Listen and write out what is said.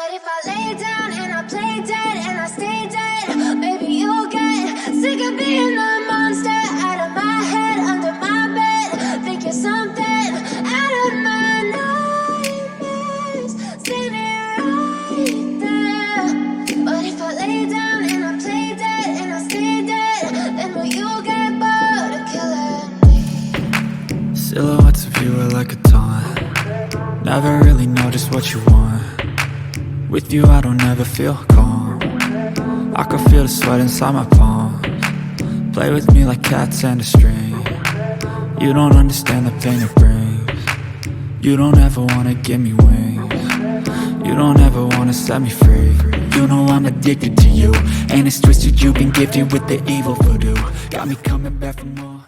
But if I lay down and I play dead and I stay dead, maybe you'll get sick of being the monster out of my head, under my bed. Think you're something out of my nightmares. See me right there. But if I lay down and I play dead and I stay dead, then will you get bored of killing me? Silhouettes of you are like a taunt. Never really know just what you want. With you I don't ever feel calm. I can feel the sweat inside my palms. Play with me like cats and a string. You don't understand the pain it brings. You don't ever wanna give me wings. You don't ever wanna set me free. You know I'm addicted to you, and it's twisted, you've been gifted with the evil voodoo. Got me coming back for more.